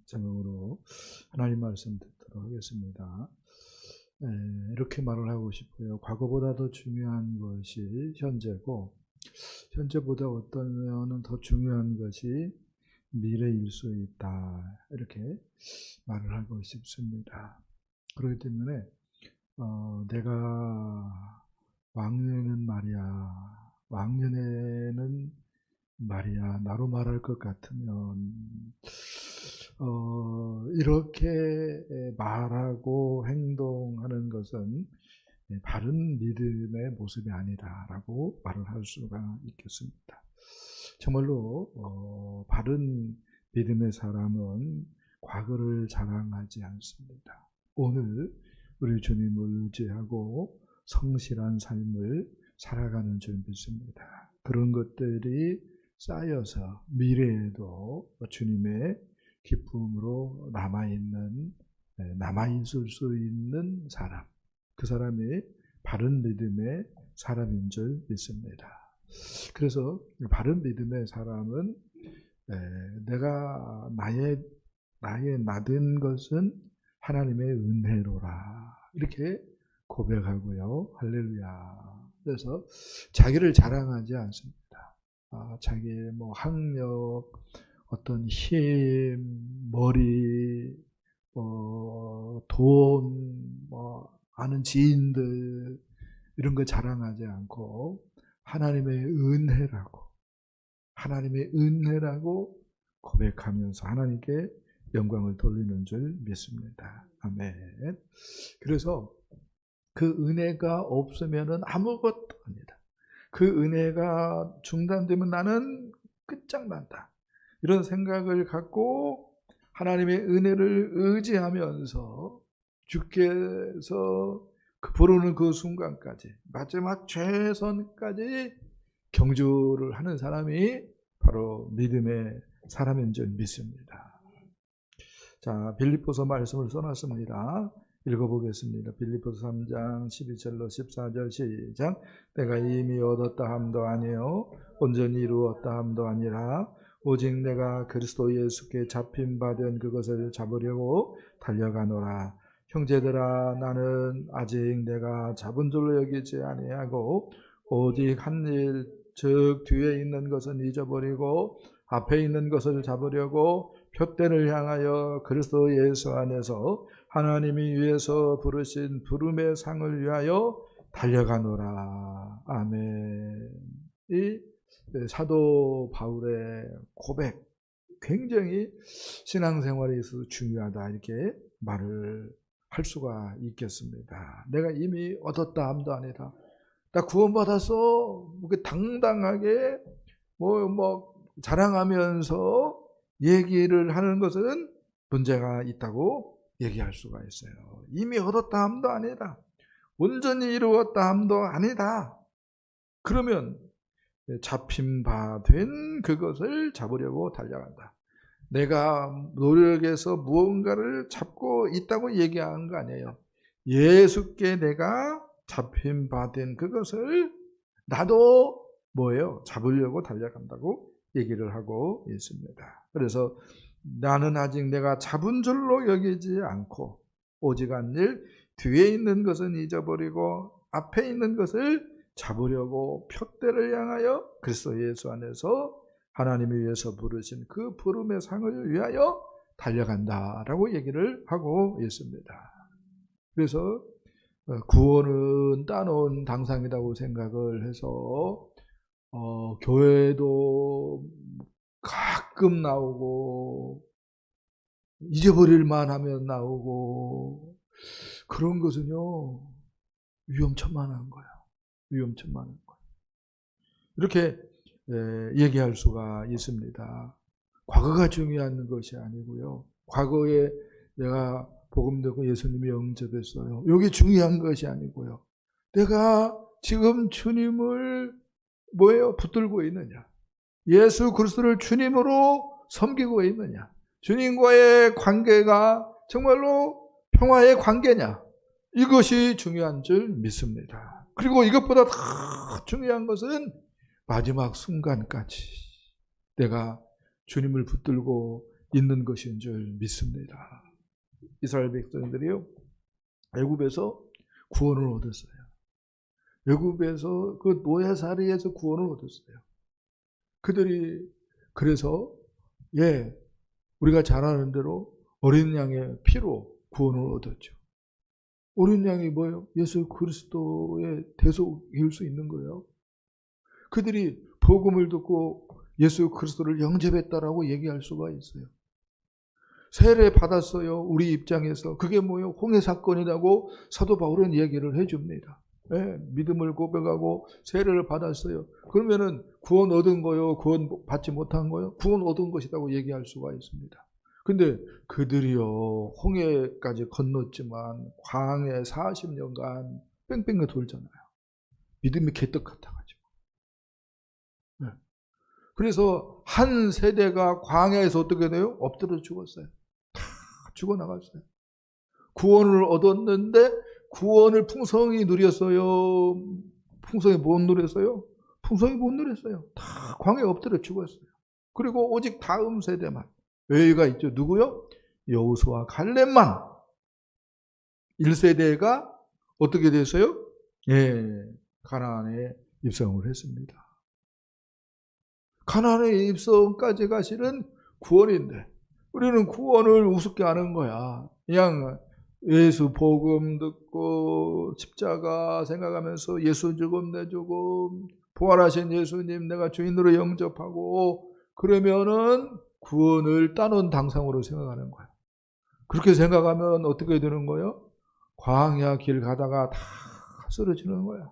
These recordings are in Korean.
제목으로 하나님 말씀 듣도록 하겠습니다. 이렇게 말을 하고 싶어요. 과거보다 더 중요한 것이 현재고, 현재보다 어떤 면은 더 중요한 것이 미래일 수 있다. 이렇게 말을 하고 싶습니다. 그렇기 때문에 내가 왕년에는 말이야, 나로 말할 것 같으면 이렇게 말하고 행동하는 것은 바른 믿음의 모습이 아니다라고 말을 할 수가 있겠습니다. 정말로 바른 믿음의 사람은 과거를 자랑하지 않습니다. 오늘 우리 주님을 의지하고 성실한 삶을 살아가는 줄 믿습니다. 그런 것들이 쌓여서 미래에도 주님의 기쁨으로 남아있을 수 있는 사람, 그 사람이 바른 믿음의 사람인 줄 믿습니다. 그래서 바른 믿음의 사람은 내가 나의 나된 것은 하나님의 은혜로라 이렇게 고백하고요. 할렐루야. 그래서 자기를 자랑하지 않습니다. 자기의 학력, 어떤 힘, 머리, 돈, 아는 지인들 이런 거 자랑하지 않고 하나님의 은혜라고 고백하면서 하나님께 영광을 돌리는 줄 믿습니다. 아멘. 그래서 그 은혜가 없으면은 아무것도 아니다. 그 은혜가 중단되면 나는 끝장난다. 이런 생각을 갖고 하나님의 은혜를 의지하면서 주께서 부르는 그 순간까지 마지막 최선까지 경주를 하는 사람이 바로 믿음의 사람인 줄 믿습니다. 자, 빌립보서 말씀을 써놨습니다. 읽어보겠습니다. 빌립보서 3장 12절로 14절 시작. 내가 이미 얻었다 함도 아니요 온전히 이루었다 함도 아니라 오직 내가 그리스도 예수께 잡힌 바 된 그것을 잡으려고 달려가노라. 형제들아, 나는 아직 내가 잡은 줄로 여기지 아니하고 오직 한 일, 즉 뒤에 있는 것은 잊어버리고 앞에 있는 것을 잡으려고 표대를 향하여 그리스도 예수 안에서 하나님이 위에서 부르신 부름의 상을 위하여 달려가노라. 아멘. 이 사도 바울의 고백, 굉장히 신앙생활에 있어서 중요하다 이렇게 말을 할 수가 있겠습니다. 내가 이미 얻었다 함도 아니라 나 구원받았어 당당하게 자랑하면서 얘기를 하는 것은 문제가 있다고 얘기할 수가 있어요. 이미 얻었다 함도 아니다. 온전히 이루었다 함도 아니다. 그러면 잡힌 바 된 그것을 잡으려고 달려간다. 내가 노력해서 무언가를 잡고 있다고 얘기하는 거 아니에요. 예수께 내가 잡힌 바 된 그것을 나도 잡으려고 달려간다고 얘기를 하고 있습니다. 그래서 나는 아직 내가 잡은 줄로 여기지 않고 오직 한 일, 뒤에 있는 것은 잊어버리고 앞에 있는 것을 잡으려고 표대를 향하여 그리스도 예수 안에서 하나님이 위해서 부르신 그 부름의 상을 위하여 달려간다라고 얘기를 하고 있습니다. 그래서 구원은 따놓은 당상이라고 생각을 해서 교회도 가끔 나오고 잊어버릴만 하면 나오고 그런 것은요 위험천만한 거예요. 이렇게 얘기할 수가 있습니다. 과거가 중요한 것이 아니고요. 과거에 내가 복음 듣고 예수님이 영접했어요. 이게 중요한 것이 아니고요. 내가 지금 주님을 붙들고 있느냐? 예수 그리스도를 주님으로 섬기고 있느냐? 주님과의 관계가 정말로 평화의 관계냐? 이것이 중요한 줄 믿습니다. 그리고 이것보다 더 중요한 것은 마지막 순간까지 내가 주님을 붙들고 있는 것인 줄 믿습니다. 이스라엘 백성들이요, 애굽에서 구원을 얻었어요. 애굽에서 그 노예살이에서 구원을 얻었어요. 그들이 그래서 우리가 잘 아는 대로 어린 양의 피로 구원을 얻었죠. 어린 양이 뭐예요? 예수 그리스도의 대속일 수 있는 거예요. 그들이 복음을 듣고 예수 그리스도를 영접했다라고 얘기할 수가 있어요. 세례 받았어요. 우리 입장에서 그게 뭐예요? 홍해 사건이라고 사도 바울은 얘기를 해줍니다. 믿음을 고백하고 세례를 받았어요. 그러면은 구원 얻은 거요? 구원 받지 못한 거요? 구원 얻은 것이라고 얘기할 수가 있습니다. 근데 그들이요, 홍해까지 건넜지만 광해 40년간 뺑뺑이 돌잖아요. 믿음이 개떡 같아가지고. 그래서 한 세대가 광야에서 어떻게 돼요? 엎드려 죽었어요. 다 죽어나갔어요. 구원을 얻었는데 구원을 풍성히 누렸어요. 풍성히 못 누렸어요? 풍성히 못 누렸어요. 다 광야에 엎드려 죽었어요. 그리고 오직 다음 세대만 여기가 있죠. 누구요? 여호수아 갈렙만 1세대가 어떻게 됐어요? 가나안에 입성을 했습니다. 가나안에 입성까지가 실은 구원인데 우리는 구원을 우습게 하는 거야. 그냥 예수 복음 듣고 십자가 생각하면서 예수 죽음 내 죽음 부활하신 예수님 내가 주인으로 영접하고 그러면은 구원을 따놓은 당상으로 생각하는 거야. 그렇게 생각하면 어떻게 되는 거예요? 광야 길 가다가 다 쓰러지는 거야.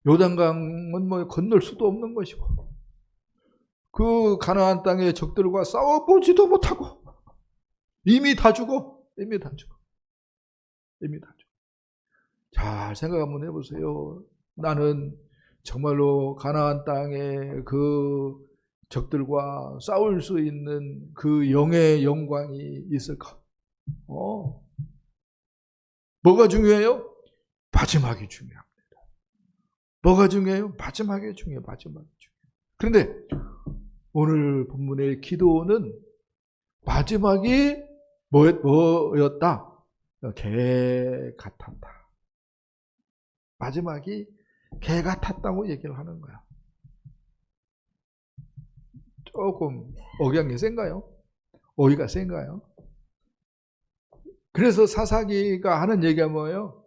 요단강은 뭐 건널 수도 없는 것이고 그 가나안 땅의 적들과 싸워보지도 못하고 이미 다 죽어. 이미 다 죽어. 잘 생각 한번 해보세요. 나는 정말로 가나안 땅의 그 적들과 싸울 수 있는 그 영의 영광이 있을까? 뭐가 중요해요? 마지막이 중요합니다. 뭐가 중요해요? 마지막이 중요해요. 마지막이 중요해요. 그런데 오늘 본문의 기도는 마지막이 뭐였다? 개 같았다. 마지막이 개 같았다고 얘기를 하는 거야. 조금 억양이 센가요? 어휘가 센가요? 그래서 사사기가 하는 얘기가 뭐예요?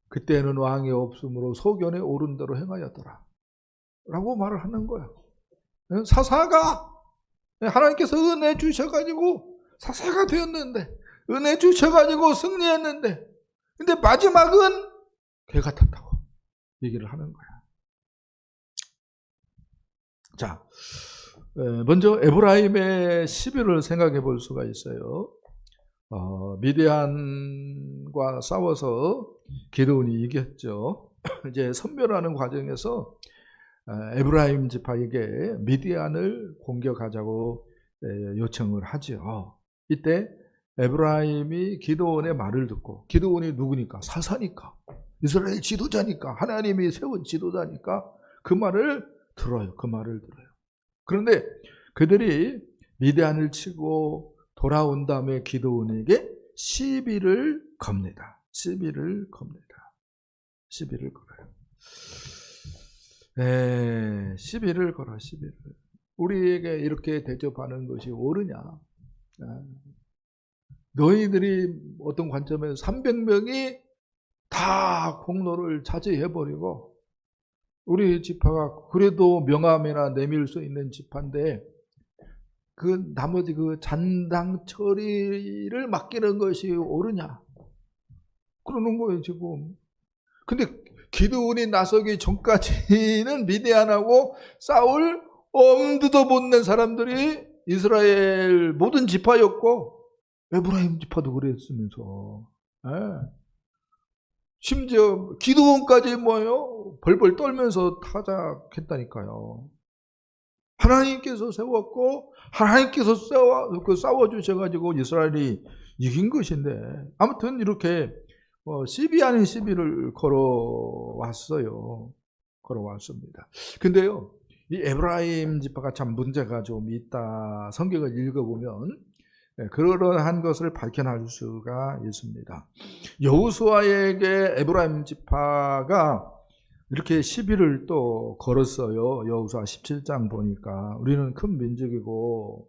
그때는 왕이 없으므로 소견에 오른 대로 행하였더라 라고 말을 하는 거예요. 사사가 하나님께서 은혜 주셔가지고 사사가 되었는데 은혜 주셔가지고 승리했는데 근데 마지막은 개 같았다고 얘기를 하는 거야. 자, 먼저 에브라임의 시비를 생각해 볼 수가 있어요. 미디안과 싸워서 기드온이 이겼죠. 이제 선멸하는 과정에서 에브라임 지파에게 미디안을 공격하자고 요청을 하죠. 이때 에브라임이 기드온의 말을 듣고 기드온이 누구니까? 사사니까 이스라엘 지도자니까 하나님이 세운 지도자니까 그 말을 들어요. 그런데 그들이 미디안을 치고 돌아온 다음에 기드온에게 시비를 겁니다. 시비를 걸어요. 시비를 걸어. 우리에게 이렇게 대접하는 것이 옳으냐? 너희들이 어떤 관점에서 300명이 다 공로를 차지해버리고 우리 지파가 그래도 명함이나 내밀 수 있는 지파인데 그 나머지 그 잔당 처리를 맡기는 것이 옳으냐? 그러는 거예요 지금. 근데 기드온이 나서기 전까지는 미디안하고 싸울 엄두도 못 낸 사람들이 이스라엘 모든 지파였고 에브라임 지파도 그랬으면서 심지어 기드온까지 뭐예요? 벌벌 떨면서 타작했다니까요. 하나님께서 세웠고 하나님께서 싸워주셔가지고 이스라엘이 이긴 것인데 아무튼 이렇게 시비 아닌 시비를 걸어왔습니다. 근데요 이 에브라임 지파가 참 문제가 좀 있다. 성경을 읽어보면 그러한 것을 발견할 수가 있습니다. 여호수아에게 에브라임 지파가 이렇게 시비를 또 걸었어요. 여호수아 17장 보니까 우리는 큰 민족이고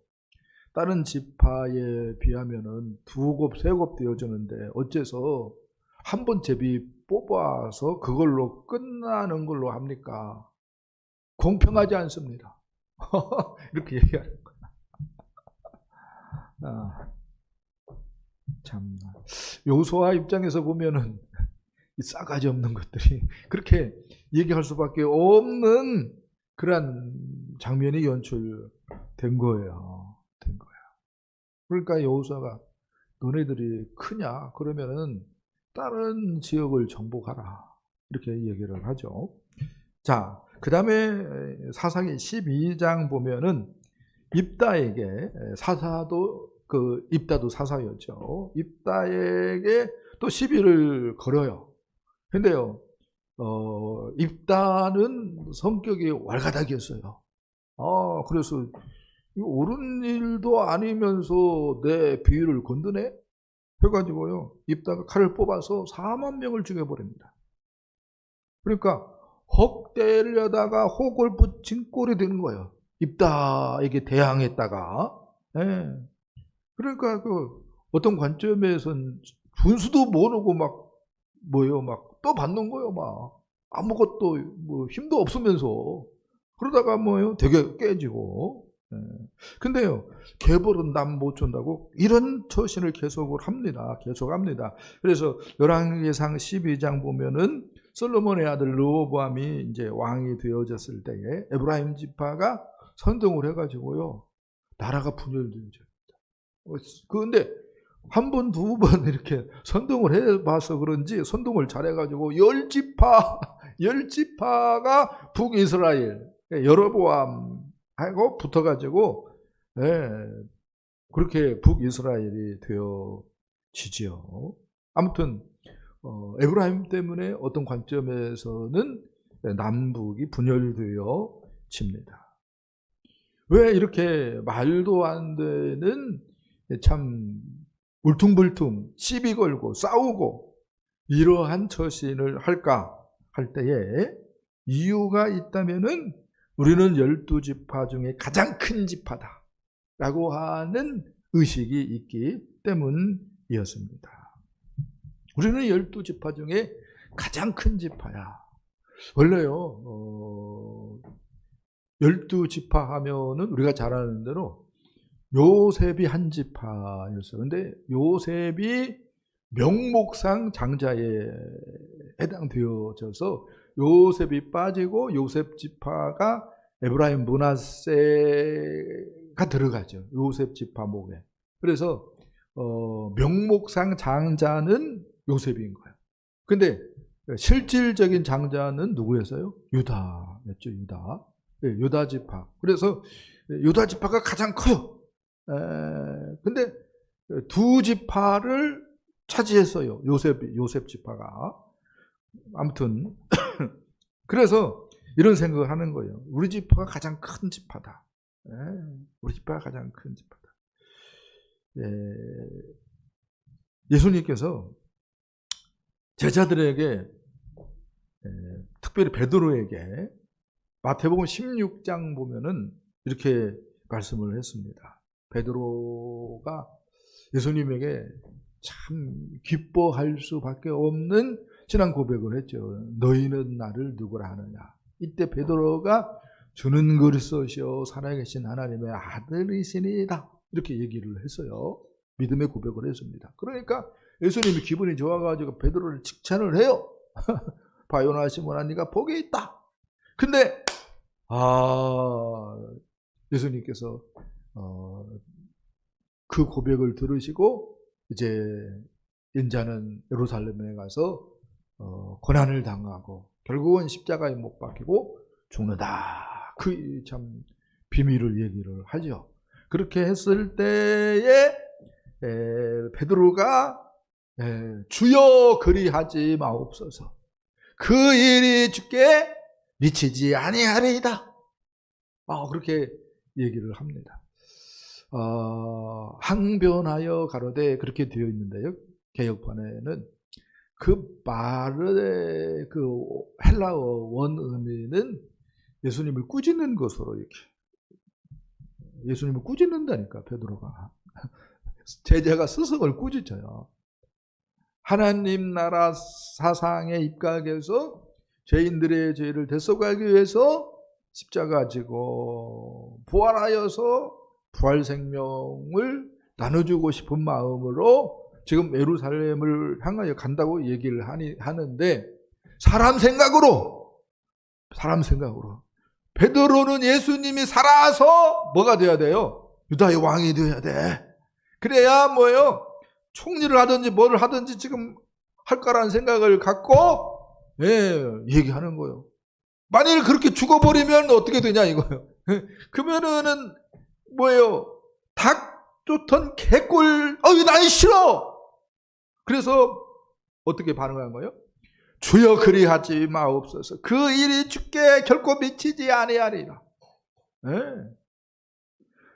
다른 지파에 비하면은 2곱, 3곱 되어주는데 어째서 한 번 제비 뽑아서 그걸로 끝나는 걸로 합니까? 공평하지 않습니다. 이렇게 얘기하는 거야. 참 여호수아 입장에서 보면은 이 싸가지 없는 것들이 그렇게 얘기할 수밖에 없는 그런 장면이 연출된 거예요. 그러니까 여호수아가 너네들이 크냐? 그러면은 다른 지역을 정복하라. 이렇게 얘기를 하죠. 자, 그 다음에 사사기 12장 보면은 입다에게 사사도 입다도 사사였죠. 입다에게 또 시비를 걸어요. 근데요, 입다는 성격이 왈가닥이었어요. 그래서 옳은 일도 아니면서 내 비위를 건드네? 해가지고요, 입다가 칼을 뽑아서 4만 명을 죽여버립니다. 그러니까 혹 때리려다가 혹을 붙인 꼴이 되는 거예요. 입다에게 대항했다가. 예. 그러니까 어떤 관점에서는 분수도 모르고 막 또 받는 거예요. 막 아무것도 힘도 없으면서 그러다가 되게 깨지고. 근데요, 계벌은 남 못 준다고 이런 처신을 계속합니다. 그래서 열왕기상 12장 보면은 솔로몬의 아들 르호보암이 이제 왕이 되어졌을 때에 에브라임 지파가 선동을 해가지고요, 나라가 분열되어집니다. 그런데 한 번, 2번 이렇게 선동을 해봐서 그런지 선동을 잘해가지고 10지파가 북이스라엘 여로보암하고 붙어가지고 그렇게 북이스라엘이 되어지죠. 아무튼 에브라임 때문에 어떤 관점에서는 남북이 분열되어집니다. 왜 이렇게 말도 안 되는 참 울퉁불퉁 시비 걸고 싸우고 이러한 처신을 할까 할 때에 이유가 있다면은 우리는 12지파 중에 가장 큰 지파다 라고 하는 의식이 있기 때문이었습니다. 우리는 12지파 중에 가장 큰 지파야. 원래요, 12지파 하면은 우리가 잘 아는 대로 요셉이 한 지파였어요. 근데 요셉이 명목상 장자에 해당되어져서 요셉이 빠지고 요셉 지파가 에브라임 므낫세가 들어가죠. 요셉 지파 목에. 그래서 명목상 장자는 요셉인 거예요. 근데 실질적인 장자는 누구였어요? 유다였죠. 유다 지파. 그래서 유다 지파가 가장 커요. 근데 2지파를 차지했어요. 요셉 지파가. 아무튼 그래서 이런 생각을 하는 거예요. 우리 지파가 가장 큰 지파다. 우리 지파가 가장 큰 지파다. 예수님께서 제자들에게, 특별히 베드로에게 마태복음 16장 보면은 이렇게 말씀을 했습니다. 베드로가 예수님에게 참 기뻐할 수밖에 없는 신앙 고백을 했죠. 너희는 나를 누구라 하느냐. 이때 베드로가 주는 그리스도시요 살아계신 하나님의 아들이시니이다. 이렇게 얘기를 했어요. 믿음의 고백을 했습니다. 그러니까 예수님이 기분이 좋아가지고 베드로를 칭찬을 해요. 바요나 시몬아 네가 복이 있다. 근데 예수님께서 그 고백을 들으시고 이제 인자는 예루살렘에 가서 고난을 당하고 결국은 십자가에 못 박히고 죽는다. 그 참 비밀을 얘기를 하죠. 그렇게 했을 때에 베드로가 주여 그리하지 마옵소서. 그 일이 주께 미치지 아니하리이다. 그렇게 얘기를 합니다. 항변하여 가로되 그렇게 되어 있는데요. 개역판에는 그 말의 그 헬라어 원의미는 예수님을 꾸짖는 것으로 이렇게 예수님을 꾸짖는다니까 베드로가 제자가 스승을 꾸짖어요. 하나님 나라 사상에 입각해서 죄인들의 죄를 대속하기 위해서 십자가 지고 부활하여서 부활 생명을 나눠주고 싶은 마음으로 지금 예루살렘을 향하여 간다고 얘기를 하는데 사람 생각으로 베드로는 예수님이 살아서 뭐가 돼야 돼요? 유다의 왕이 돼야 돼. 그래야 뭐예요? 총리를 하든지 뭐를 하든지 지금 할 거라는 생각을 갖고 얘기하는 거예요. 만일 그렇게 죽어버리면 어떻게 되냐 이거예요. 그러면은 뭐예요? 닭 쫓던 개꼴 난 싫어. 그래서 어떻게 반응한 거예요? 주여 그리하지 마옵소서. 그 일이 주께 결코 미치지 아니하리라.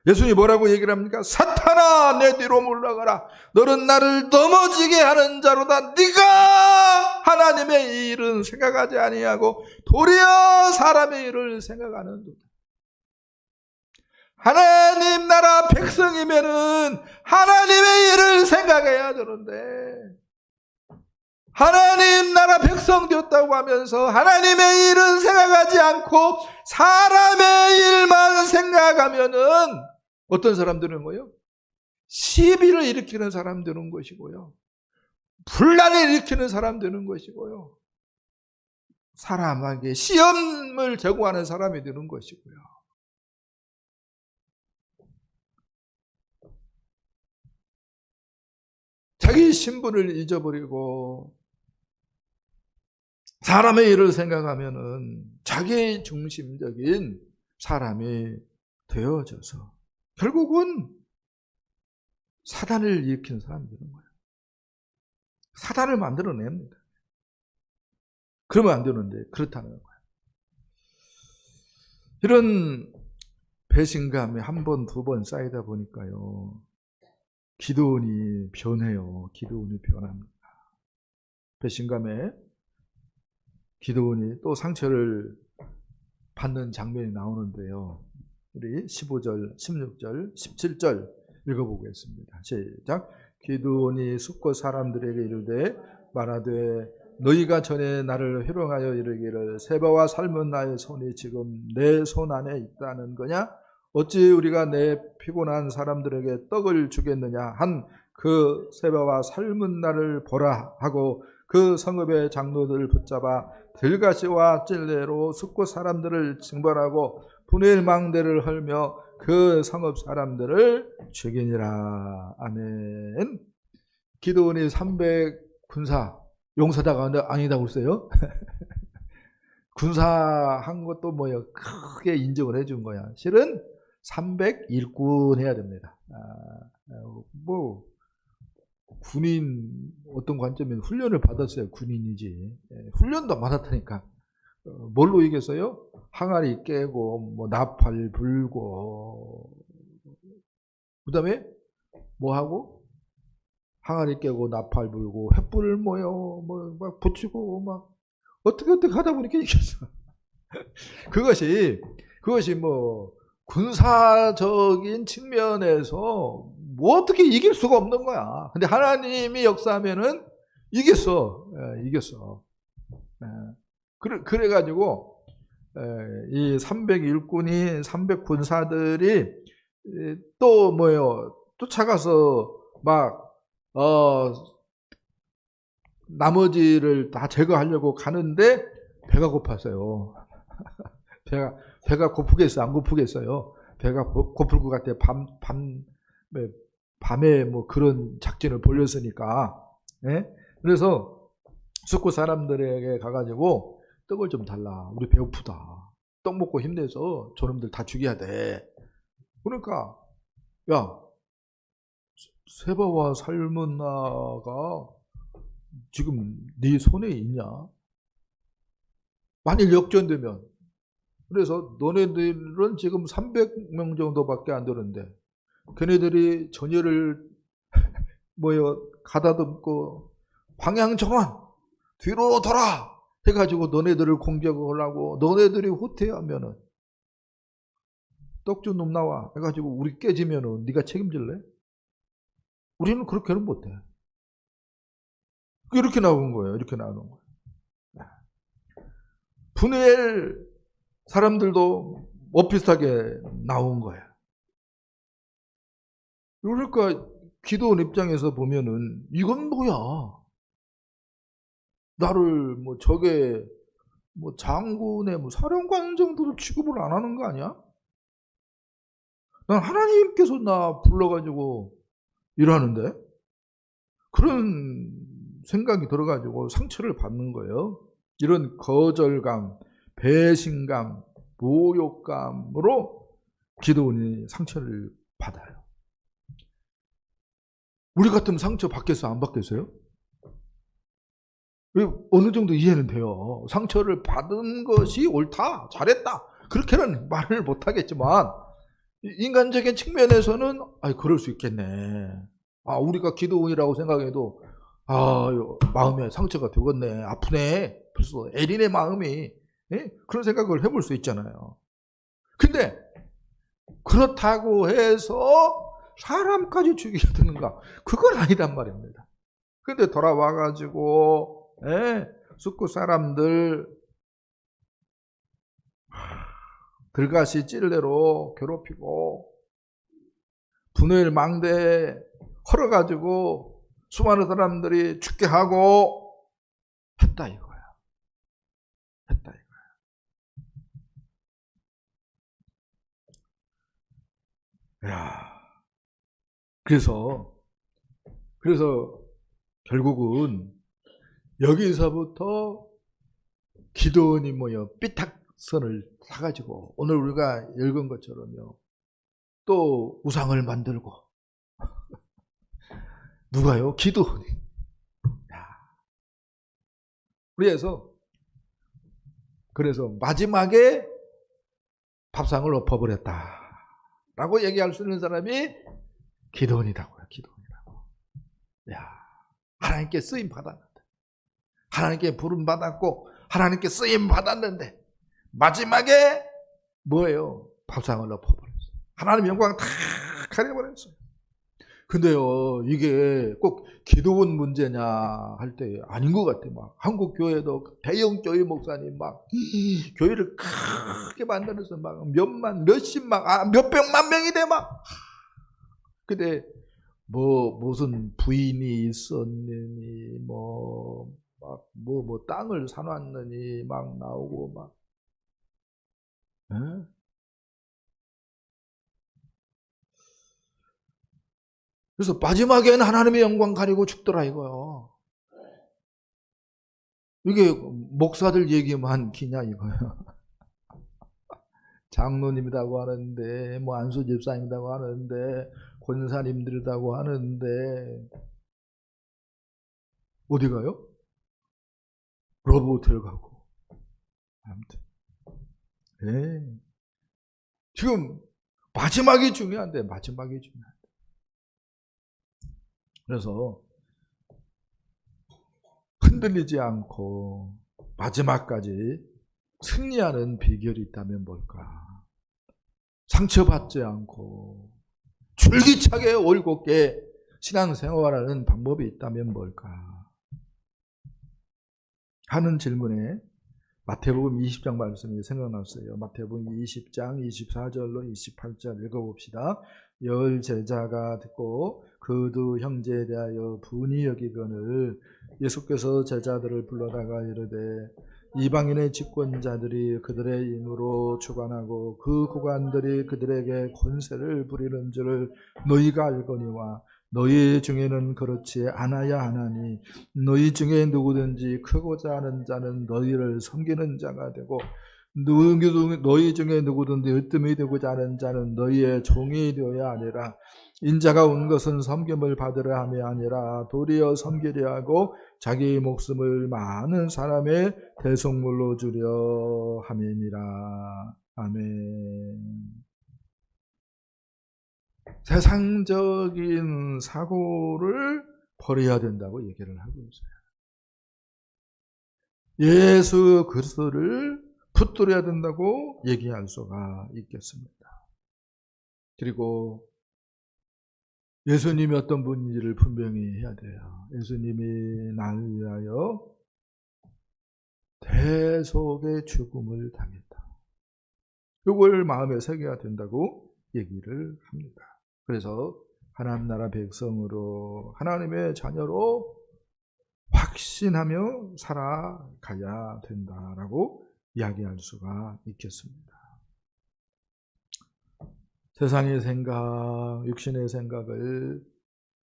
예수님이 뭐라고 얘기를 합니까? 사탄아 내 뒤로 물러가라. 너는 나를 넘어지게 하는 자로다. 네가 하나님의 일은 생각하지 아니하고 도리어 사람의 일을 생각하는도다. 하나님 나라 백성이면은 하나님의 일을 생각해야 되는데 하나님 나라 백성 되었다고 하면서 하나님의 일은 생각하지 않고 사람의 일만 생각하면은 어떤 사람들은 뭐예요? 시비를 일으키는 사람 되는 것이고요. 분란을 일으키는 사람 되는 것이고요. 사람에게 시험을 제공하는 사람이 되는 것이고요. 자기 신분을 잊어버리고 사람의 일을 생각하면은 자기 중심적인 사람이 되어져서 결국은 사단을 일으키는 사람이 되는 거예요. 사단을 만들어냅니다. 그러면 안 되는데 그렇다는 거예요. 이런 배신감이 한 번, 두 번 쌓이다 보니까요. 기드온이 변해요. 기드온이 변합니다. 배신감에 기드온이 또 상처를 받는 장면이 나오는데요. 우리 15절, 16절, 17절 읽어보겠습니다. 시작. 기드온이 숫곳 사람들에게 이르되 말하되 너희가 전에 나를 희롱하여 이르기를 세바와 삶은 나의 손이 지금 내 손 안에 있다는 거냐? 어찌 우리가 내 피곤한 사람들에게 떡을 주겠느냐 한 그 세바와 삶은 나를 보라 하고 그 성읍의 장로들을 붙잡아 들가시와 찔레로 숫곳 사람들을 징벌하고 분일망대를 헐며 그 성읍 사람들을 죽이니라. 아멘. 기드온이 300 군사 용사다가 아니다고 그랬어요. 군사한 것도 뭐예요? 크게 인정을 해준 거야. 실은 300 일꾼 해야 됩니다. 뭐 군인 어떤 관점에는 훈련을 받았어요. 군인이지. 훈련도 받았다니까. 뭘로 이겼어요? 항아리 깨고 뭐 나팔 불고 그다음에 뭐 하고 항아리 깨고 나팔 불고 횃불을 뭐요 뭐 막 붙이고 막 어떻게 하다 보니까 이겼어. 그것이 뭐 군사적인 측면에서 뭐 어떻게 이길 수가 없는 거야. 근데 하나님이 역사하면은 이겼어. 이겼어. 그래가지고 이 300 일꾼이 300 군사들이 또 뭐예요? 쫓아가서 막 나머지를 다 제거하려고 가는데 배가 고팠어요. 배가 고프겠어요? 안 고프겠어요? 배가 고플 것 같아요. 밤에 뭐 그런 작전을 벌였으니까. 예? 그래서 숫곳 사람들에게 가가지고 떡을 좀 달라. 우리 배고프다. 떡 먹고 힘내서 저놈들 다 죽여야 돼. 그러니까 야 세바와 살문나가 지금 네 손에 있냐? 만일 역전되면 그래서 너네들은 지금 300명 정도밖에 안 되는데 걔네들이 전열을 가다듬고 방향 전환 뒤로 돌아 해가지고 너네들을 공격을 하려고 너네들이 후퇴하면은 떡주 놈 나와 해가지고 우리 깨지면은 네가 책임질래? 우리는 그렇게는 못해. 이렇게 나온 거예요. 이렇게 나오는 거예요. 분해엘 사람들도 비슷하게 나온 거예요. 그러니까 기도원 입장에서 보면은 이건 뭐야? 나를 저게 장군의 사령관 정도로 취급을 안 하는 거 아니야? 난 하나님께서 나 불러가지고 일하는데 그런 생각이 들어가지고 상처를 받는 거예요. 이런 거절감, 배신감, 모욕감으로 기도원이 상처를 받아요. 우리 같으면 상처 받겠어요? 안 받겠어요? 어느 정도 이해는 돼요. 상처를 받은 것이 옳다, 잘했다. 그렇게는 말을 못하겠지만 인간적인 측면에서는 그럴 수 있겠네. 우리가 기도원이라고 생각해도 마음에 상처가 되겠네. 아프네. 벌써 애린의 마음이 그런 생각을 해볼 수 있잖아요. 근데 그렇다고 해서 사람까지 죽이게 되는가? 그건 아니단 말입니다. 근데 돌아와가지고 숙구 사람들 들가시 찔레로 괴롭히고 분해엘 망대 헐어가지고 수많은 사람들이 죽게 하고 했다 이거야. 했다 이거야. 야, 그래서 결국은 여기서부터 기도원이 삐딱선을 사가지고 오늘 우리가 읽은 것처럼요. 또 우상을 만들고 누가요? 기도원이. 그래서 마지막에 밥상을 엎어버렸다 라고 얘기할 수 있는 사람이 기도원이라고요. 기도원이라고. 하나님께 쓰임 받았는데 하나님께 부름 받았고 하나님께 쓰임 받았는데 마지막에 뭐예요? 밥상을 엎어버렸어요. 하나님 영광 다 가려버렸어요. 근데요, 이게 꼭 기도원 문제냐 할 때 아닌 것 같아요. 한국 교회도 대형 교회 목사님 교회를 크게 만들어서 몇백만 명이 돼 근데 무슨 부인이 있었느니 땅을 사놨느니 나오고 그래서 마지막에는 하나님의 영광 가리고 죽더라 이거요. 이게 목사들 얘기만 기냐 이거요. 장로님이라고 하는데 안수 집사님이라고 하는데 권사님들이라고 하는데 어디 가요? 러브호텔 가고. 아무튼 지금 마지막이 중요한데 마지막이 중요한데. 그래서 흔들리지 않고 마지막까지 승리하는 비결이 있다면 뭘까? 상처받지 않고 줄기차게 올곧게 신앙생활하는 방법이 있다면 뭘까? 하는 질문에 마태복음 20장 말씀이 생각났어요. 마태복음 20장 24절로 28절 읽어봅시다. 열 제자가 듣고 그 두 형제에 대하여 분이 여기거늘 예수께서 제자들을 불러다가 이르되 이방인의 집권자들이 그들의 힘으로 주관하고 그 고관들이 그들에게 권세를 부리는 줄을 너희가 알거니와 너희 중에는 그렇지 않아야 하나니 너희 중에 누구든지 크고자 하는 자는 너희를 섬기는 자가 되고 너희 중에 누구든지 으뜸이 되고자 하는 자는 너희의 종이 되어야 하리라. 인자가 온 것은 섬김을 받으려 함이 아니라 도리어 섬기려 하고 자기 목숨을 많은 사람의 대속물로 주려 함이니라. 아멘. 세상적인 사고를 버려야 된다고 얘기를 하고 있어요. 예수 그리스도를 붙들어야 된다고 얘기할 수가 있겠습니다. 그리고 예수님이 어떤 분인지를 분명히 해야 돼요. 예수님이 나를 위하여 대속의 죽음을 당했다. 이걸 마음에 새겨야 된다고 얘기를 합니다. 그래서 하나님 나라 백성으로 하나님의 자녀로 확신하며 살아가야 된다라고 이야기할 수가 있겠습니다. 세상의 생각, 육신의 생각을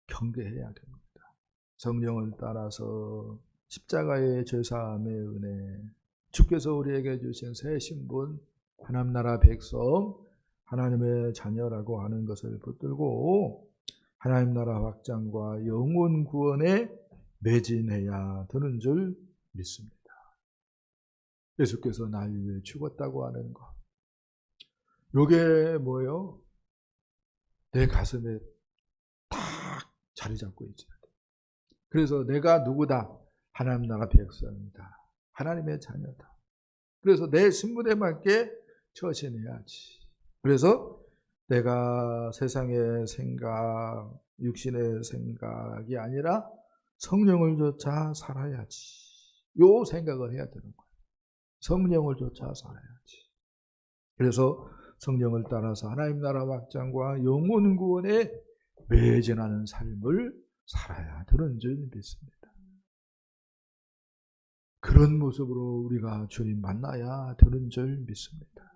경계해야 됩니다. 성령을 따라서 십자가의 죄사함의 은혜, 주께서 우리에게 주신 새 신분, 하나님 나라 백성, 하나님의 자녀라고 하는 것을 붙들고 하나님 나라 확장과 영혼 구원에 매진해야 되는 줄 믿습니다. 예수께서 나를 위해 죽었다고 하는 것. 요게 뭐예요? 내 가슴에 딱 자리 잡고 있어야 돼. 그래서 내가 누구다? 하나님 나라 백성이다. 하나님의 자녀다. 그래서 내 신분에 맞게 처신해야지. 그래서 내가 세상의 생각, 육신의 생각이 아니라 성령을 쫓아 살아야지. 요 생각을 해야 되는 거예요. 성령을 쫓아 살아야지. 그래서 성령을 따라서 하나님 나라 확장과 영혼 구원에 매진하는 삶을 살아야 되는 줄 믿습니다. 그런 모습으로 우리가 주님 만나야 되는 줄 믿습니다.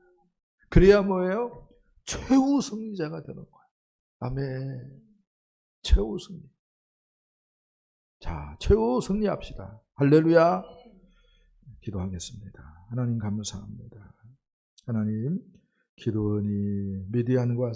그래야 뭐예요? 최후 승리자가 되는 거예요. 아멘. 최후 승리. 자, 최후 승리합시다. 할렐루야. 기도하겠습니다. 하나님 감사합니다. 하나님, 기도원이 미디안과